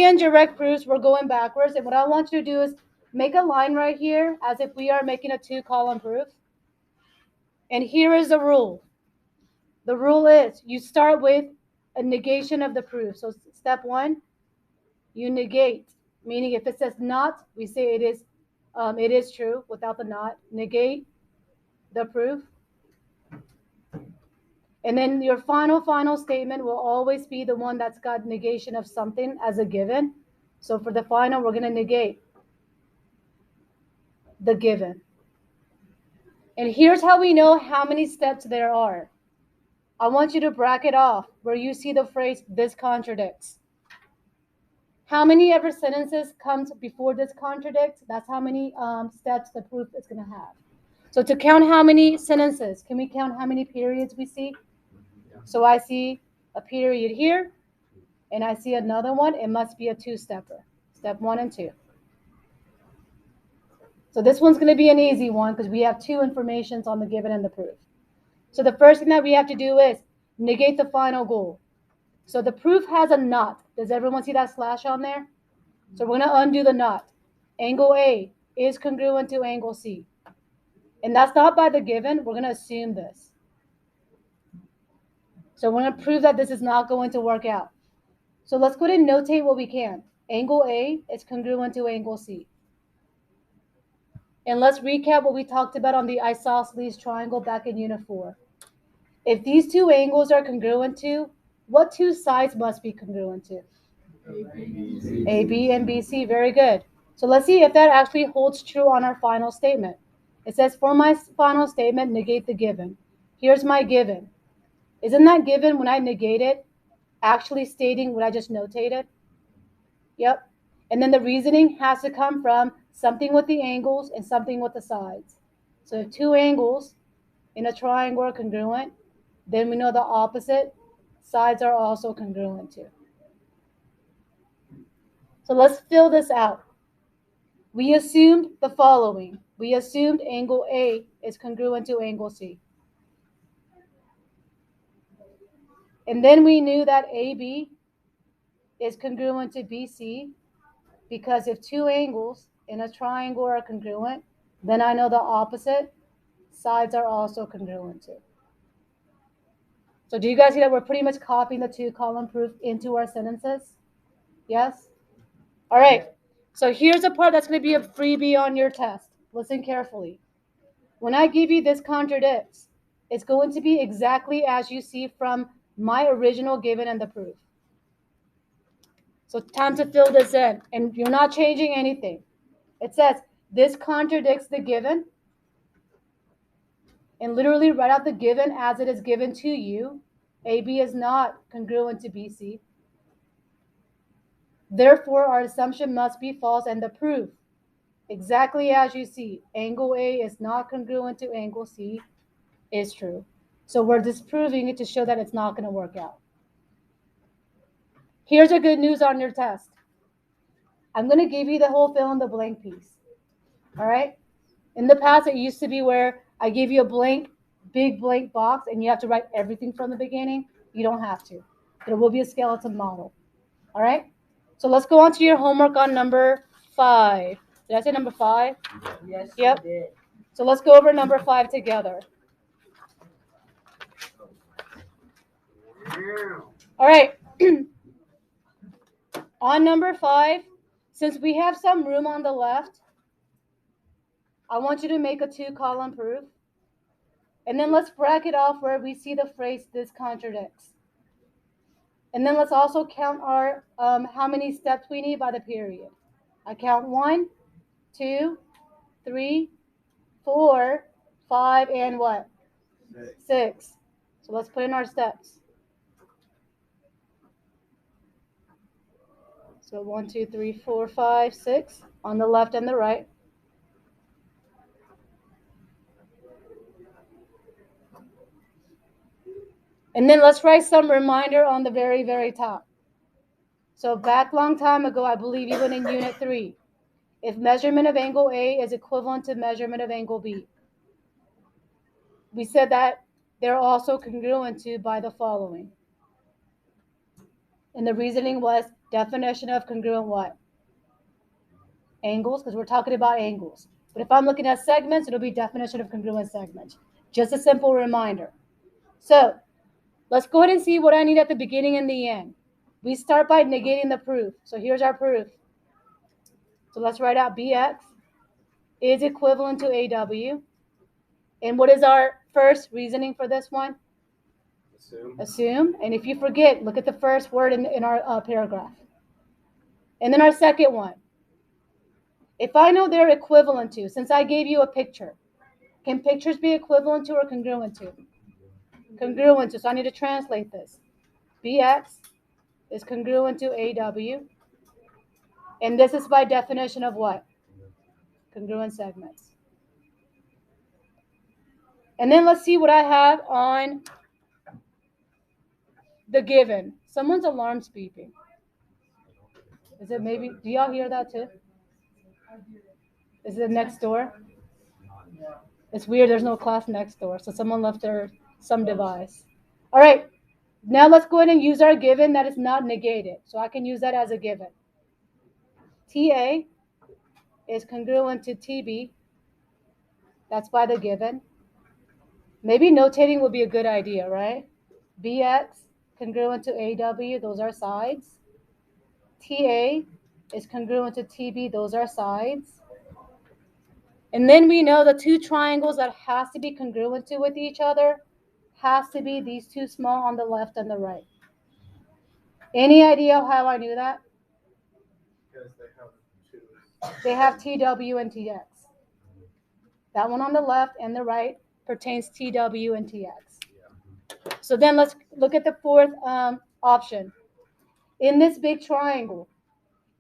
Indirect proofs, we're going backwards. And what I want you to do is make a line right here as if we are making a 2-column proof. And here is the rule. The rule is you start with a negation of the proof. So step 1, you negate, meaning if it says not, we say it is true without the not. Negate the proof. And then your final statement will always be the one that's got negation of something as a given. So for the final, we're going to negate the given. And here's how we know how many steps there are. I want you to bracket off where you see the phrase, this contradicts. How many ever sentences comes before this contradicts? That's how many steps the proof is going to have. So to count how many sentences, can we count how many periods we see? So I see a period here, and I see another one. It must be a 2-stepper, step 1 and 2. So this one's going to be an easy one because we have 2 informations on the given and the proof. So the first thing that we have to do is negate the final goal. So the proof has a not. Does everyone see that slash on there? So we're going to undo the not. Angle A is congruent to angle C. And that's not by the given. We're going to assume this. So we're going to prove that this is not going to work out. So let's go ahead and notate what we can. Angle A is congruent to angle C. And let's recap what we talked about on the isosceles triangle back in Unit 4. If these 2 angles are congruent to, what 2 sides must be congruent to? AB and BC. Very good. So let's see if that actually holds true on our final statement. It says, for my final statement, negate the given. Here's my given. Isn't that given when I negate it actually stating what I just notated? Yep. And then the reasoning has to come from something with the angles and something with the sides. So if 2 angles in a triangle are congruent, then we know the opposite sides are also congruent too. So let's fill this out. We assumed the following. We assumed angle A is congruent to angle C. And then we knew that AB is congruent to BC, because if 2 angles in a triangle are congruent, then I know the opposite sides are also congruent too. So do you guys see that we're pretty much copying the 2-column proof into our sentences? Yes? All right. So here's a part that's going to be a freebie on your test. Listen carefully. When I give you this contradicts, it's going to be exactly as you see from my original given and the proof. So time to fill this in, and you're not changing anything. It says, this contradicts the given, and literally write out the given as it is given to you. AB is not congruent to BC. Therefore, our assumption must be false, and the proof, exactly as you see, angle A is not congruent to angle C, is true. So we're disproving it to show that it's not going to work out. Here's the good news on your test. I'm going to give you the whole fill in the blank piece. All right? In the past, it used to be where I give you a blank, big blank box, and you have to write everything from the beginning. You don't have to. There will be a skeleton model. All right? So let's go on to your homework on number 5. Did I say number 5? Yes, yep. you did. So let's go over number 5 together. All right. On number 5, since we have some room on the left, I want you to make a 2-column proof. And then let's bracket off where we see the phrase, this contradicts. And then let's also count our how many steps we need by the period. I count 1, 2, 3, 4, 5, and what? 6. So let's put in our steps. So 1, 2, 3, 4, 5, 6 on the left and the right. And then let's write some reminder on the very, very top. So back long time ago, I believe even in Unit 3, if measurement of angle A is equivalent to measurement of angle B, we said that they're also congruent to by the following. And the reasoning was Definition of congruent what? Angles, because we're talking about angles. But if I'm looking at segments, it'll be definition of congruent segment. Just a simple reminder. So let's go ahead and see what I need at the beginning and the end. We start by negating the proof. So here's our proof. So let's write out BX is equivalent to AW. And what is our first reasoning for this one? Assume. And if you forget, look at the first word in our paragraph. And then our second one. If I know they're equivalent to, since I gave you a picture, can pictures be equivalent to or congruent to? Congruent to. So I need to translate this. BX is congruent to AW. And this is by definition of what? Congruent segments. And then let's see what I have on the given. Someone's alarm's beeping. Is it maybe, do y'all hear that too? Is it next door? It's weird, there's no class next door, so someone left some device. All right, now let's go ahead and use our given that is not negated. So I can use that as a given. TA is congruent to TB. That's by the given. Maybe notating would be a good idea, right? BX congruent to AW, those are sides. TA is congruent to TB, those are sides. And then we know the two triangles that has to be congruent to with each other has to be these two small on the left and the right. Any idea how I knew that? Because they have TW and TX. That one on the left and the right pertains TW and TX. So then let's look at the fourth option. In this big triangle,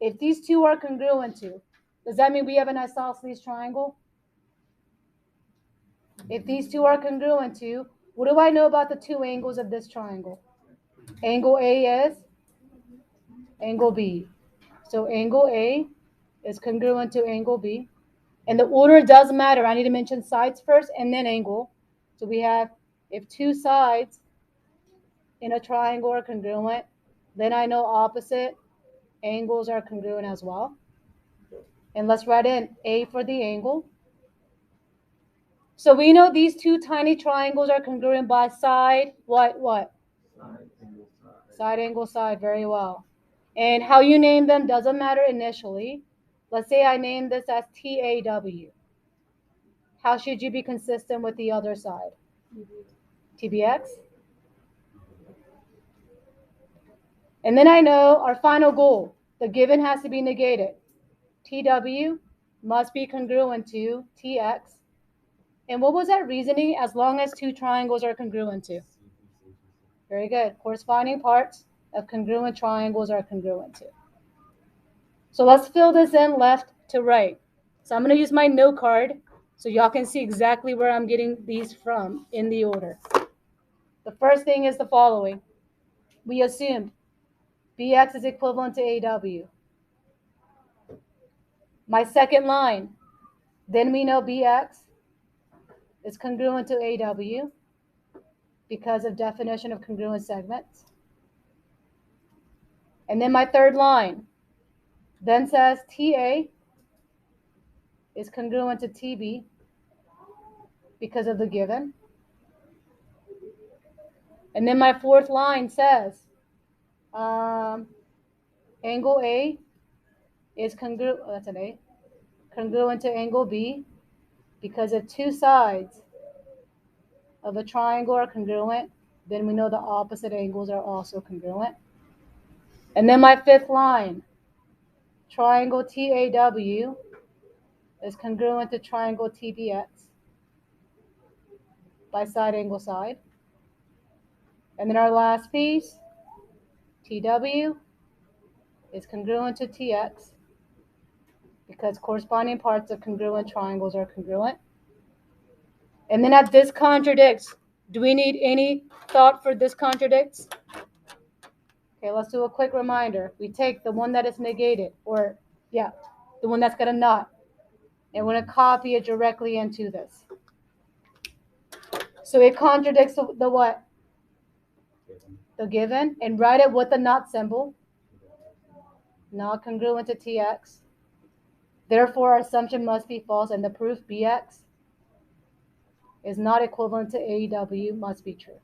if these two are congruent to, does that mean we have an isosceles triangle? If these two are congruent to, what do I know about the two angles of this triangle? Angle A is angle B. So angle A is congruent to angle B. And the order does matter. I need to mention sides first and then angle. So we have, if two sides in a triangle are congruent, then I know opposite angles are congruent as well. And let's write in A for the angle. So we know these two tiny triangles are congruent by side, what? Side, angle, side, very well. And how you name them doesn't matter initially. Let's say I name this as TAW. How should you be consistent with the other side? TBX. And then I know our final goal. The given has to be negated. TW must be congruent to TX. And what was that reasoning? As long as two triangles are congruent to. Very good. Corresponding parts of congruent triangles are congruent to. So let's fill this in left to right. So I'm going to use my note card so y'all can see exactly where I'm getting these from in the order. The first thing is the following. We assumed BX is equivalent to AW. My second line, then we know BX is congruent to AW because of definition of congruent segments. And then my third line then says TA is congruent to TB because of the given. And then my fourth line says angle A is congruent, that's an A, congruent to angle B because if two sides of a triangle are congruent, then we know the opposite angles are also congruent. And then my fifth line, triangle TAW is congruent to triangle TBX by side, angle, side. And then our last piece, TW is congruent to TX because corresponding parts of congruent triangles are congruent. And then at this contradicts, do we need any thought for this contradicts? Okay, let's do a quick reminder. We take the one that is negated, or the one that's got a not, and we're going to copy it directly into this. So it contradicts the what? The given, and write it with the not symbol. not congruent to Tx. Therefore, our assumption must be false, and the proof Bx is not equivalent to AW must be true.